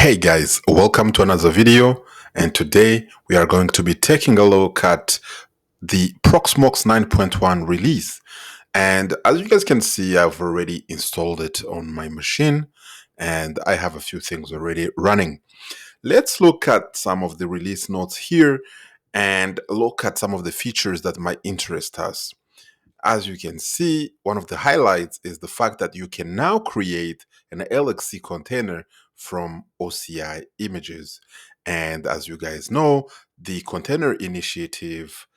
Hey guys, welcome to another video, and today we are going to be taking a look at the Proxmox 9.1 release. And as you guys can see, I've already installed it on my machine and I have a few things already running. Let's look at some of the release notes here and look at some of the features that might interest us. As you can see, one of the highlights is the fact that you can now create an LXC container from OCI images. And as you guys know, the container initiative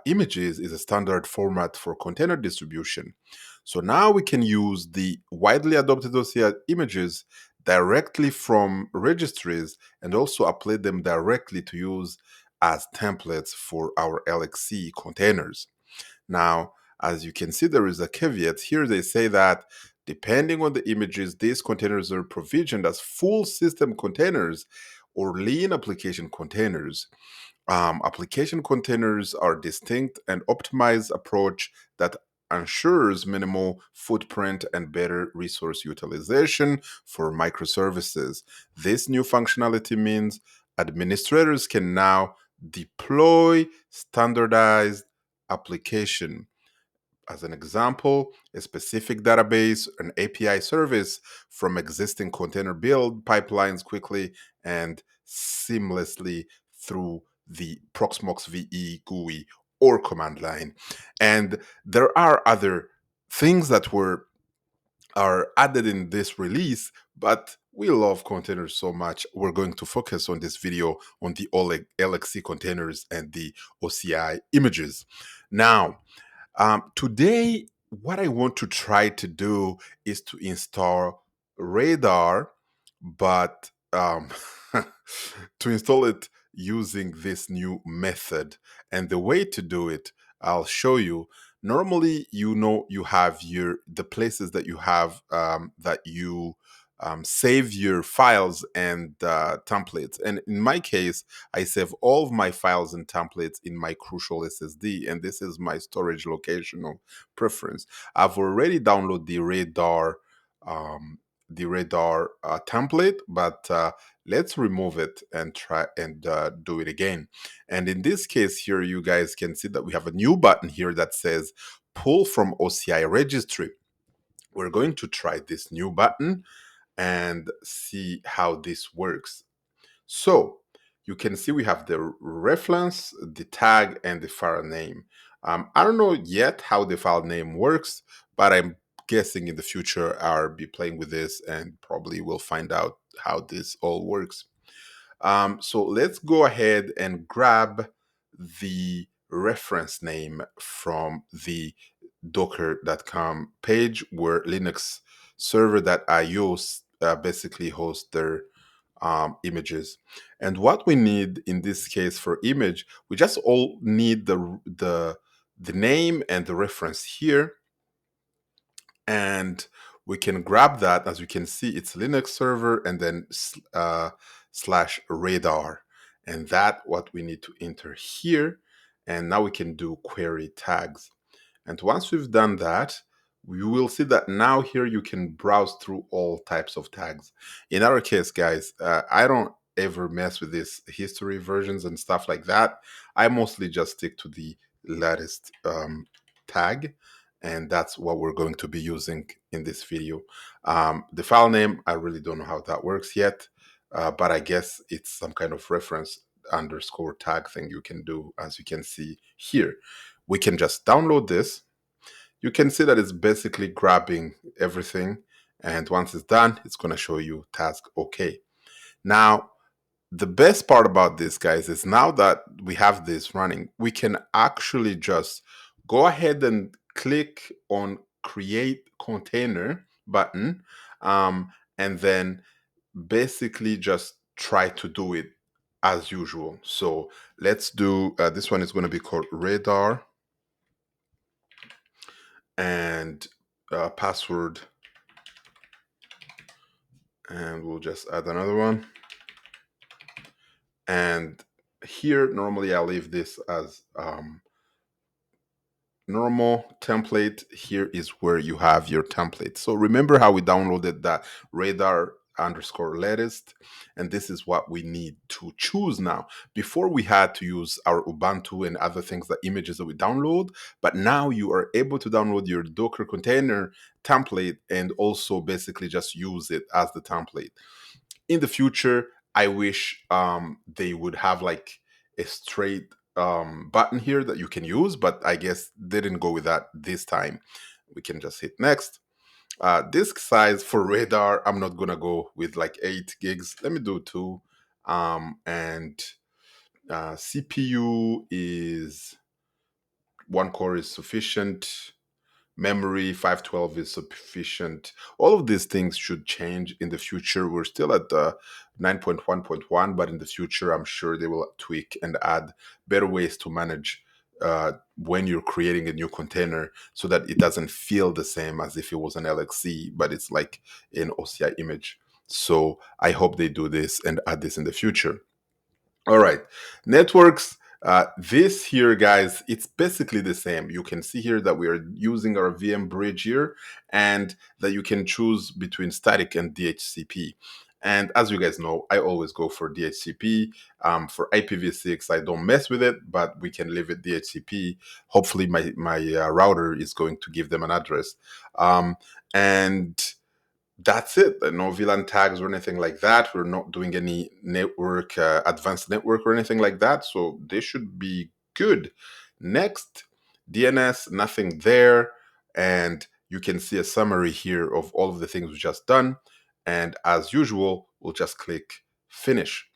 images is a standard format for container distribution. So now we can use the widely adopted OCI images directly from registries and also apply them directly to use as templates for our LXC containers. Now, as you can see, there is a caveat here. They say that depending on the images, these containers are provisioned as full system containers or lean application containers. Application containers are distinct and optimized approach that ensures minimal footprint and better resource utilization for microservices. This new functionality means administrators can now deploy standardized application. As an example, a specific database, an API service from existing container build pipelines quickly and seamlessly through the Proxmox VE GUI or command line. And there are other things that are added in this release, but we love containers so much. We're going to focus on this video on the LXC containers and the OCI images. Now, today, what I want to try to do is to install Radarr, but to install it using this new method. And the way to do it, I'll show you. Normally, you have the places that you have that you save your files and templates. And in my case, I save all of my files and templates in my Crucial SSD, and this is my storage location of preference. I've already downloaded the Radarr template, but let's remove it and try and do it again. And in this case here, you guys can see that we have a new button here that says pull from OCI Registry. We're going to try this new button and see how this works. So you can see we have the reference, the tag, and the file name. I don't know yet how the file name works, but I'm guessing in the future I'll be playing with this and probably will find out how this all works. So let's go ahead and grab the reference name from the docker.com page where Linux server.io basically hosts their images. And what we need in this case for image, we just all need the name and the reference here. And we can grab that. As you can see, it's Linux server and then slash Radarr. And that what we need to enter here. And now we can do query tags. And once we've done that, you will see that now here you can browse through all types of tags. In our case, guys, I don't ever mess with these history versions and stuff like that. I mostly just stick to the latest tag, and that's what we're going to be using in this video. The file name, I really don't know how that works yet, but I guess it's some kind of reference underscore tag thing you can do, as you can see here. We can just download this. You can see that it's basically grabbing everything. And once it's done, it's going to show you task OK. Now, the best part about this, guys, is now that we have this running, we can actually just go ahead and click on Create Container button, and then basically just try to do it as usual. So let's do, this one is going to be called Radarr, and password, and we'll just add another one. And here, normally I leave this as normal template. Here is where you have your template. So remember how we downloaded that Radarr underscore latest. And this is what we need to choose now. Before we had to use our Ubuntu and other things, the images that we download, but now you are able to download your Docker container template and also basically just use it as the template. In the future, I wish they would have like a straight button here that you can use, but I guess they didn't go with that this time. We can just hit next. Disk size for Radarr, I'm not gonna go with like 8 gigs. Let me do 2. And CPU is 1 core is sufficient. Memory 512 is sufficient. All of these things should change in the future. We're still at 9.1.1, but in the future, I'm sure they will tweak and add better ways to manage when you're creating a new container so that it doesn't feel the same as if it was an LXC, but it's like an OCI image. So I hope they do this and add this in the future. All right, networks. This here, guys, it's basically the same. You can see here that we are using our VM bridge here and that you can choose between static and DHCP. And as you guys know, I always go for DHCP. For IPv6, I don't mess with it, but we can leave it DHCP. Hopefully my router is going to give them an address. And that's it. No VLAN tags or anything like that. We're not doing any network, advanced network or anything like that. So they should be good. Next, DNS, nothing there. And you can see a summary here of all of the things we just done. And as usual, we'll just click finish.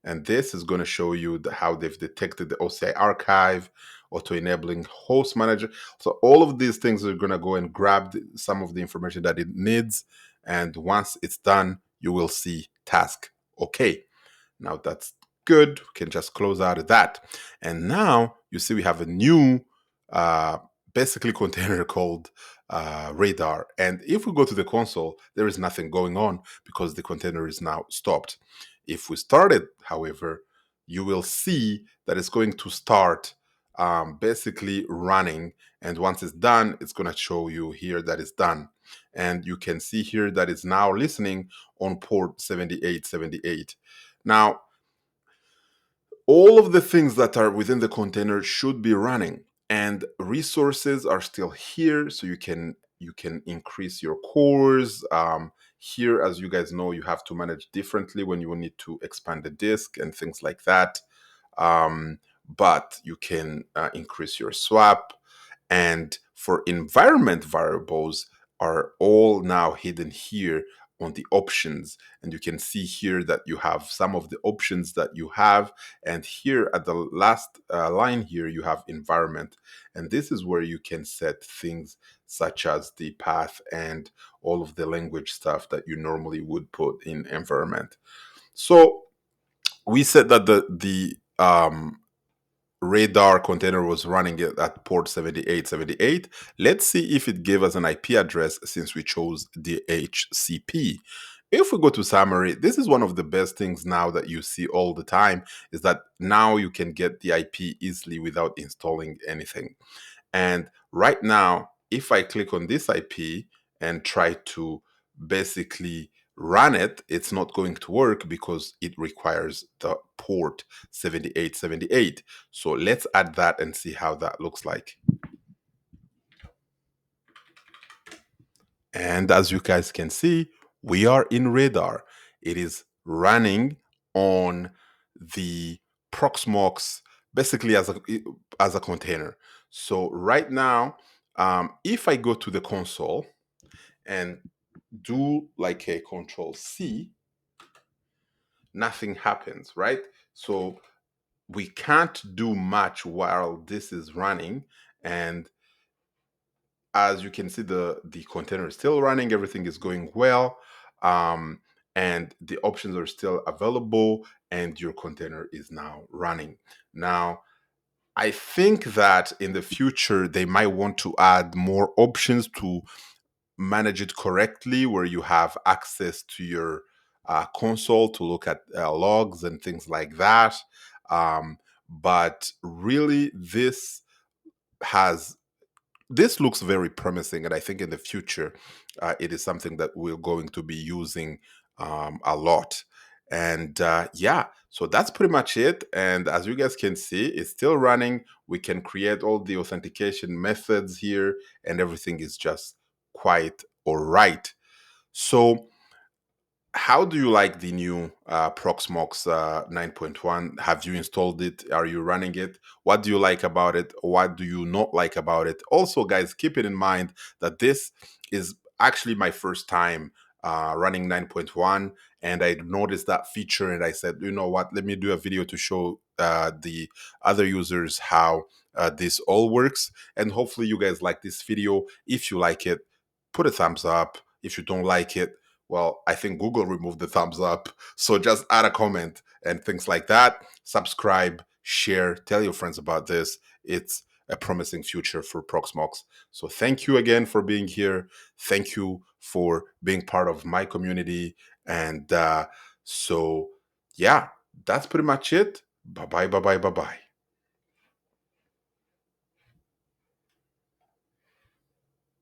And this is going to show you how they've detected the OCI archive, auto-enabling host manager. So all of these things are going to go and grab some of the information that it needs. And once it's done, you will see task okay. Now that's good. We can just close out of that. And now you see we have a new uh, basically container called Radarr. And if we go to the console, there is nothing going on because the container is now stopped. If we start it, however, you will see that it's going to start basically running. And once it's done, it's going to show you here that it's done. And you can see here that it's now listening on port 7878. Now, all of the things that are within the container should be running, and resources are still here, so you can increase your cores. Here, as you guys know, you have to manage differently when you need to expand the disk and things like that. But you can increase your swap, and for environment variables are all now hidden here on the options. And you can see here that you have some of the options that you have. And here at the last line here, you have environment. And this is where you can set things such as the path and all of the language stuff that you normally would put in environment. So we said that the Radarr container was running it at port 7878. Let's see if it gave us an IP address since we chose DHCP. If we go to summary, this is one of the best things now that you see all the time, is that now you can get the IP easily without installing anything. And right now, if I click on this IP and try to basically run it, it's not going to work because it requires the port 7878. So let's add that and see how that looks like. And as you guys can see, we are in Radarr. It is running on the Proxmox basically as a container. So right now, if I go to the console and do like a control C, nothing happens, right? So we can't do much while this is running. And as you can see, the container is still running, everything is going well, and the options are still available, and your container is now running. Now, I think that in the future they might want to add more options to manage it correctly, where you have access to your console to look at logs and things like that. But really, has this looks very promising, and I think in the future it is something that we're going to be using a lot. And yeah, so that's pretty much it. And as you guys can see, it's still running. We can create all the authentication methods here, and everything is just quite all right. So how do you like the new Proxmox 9.1? Have you installed it? Are you running it? What do you like about it? What do you not like about it? Also, guys, keep it in mind that this is actually my first time running 9.1, and I noticed that feature and I said, you know what, let me do a video to show the other users how this all works. And hopefully you guys like this video. If you like it, put a thumbs up. If you don't like it, well, I think Google removed the thumbs up. So just add a comment and things like that. Subscribe, share, tell your friends about this. It's a promising future for Proxmox. So thank you again for being here. Thank you for being part of my community. And so, yeah, that's pretty much it. Bye bye, bye bye, bye bye.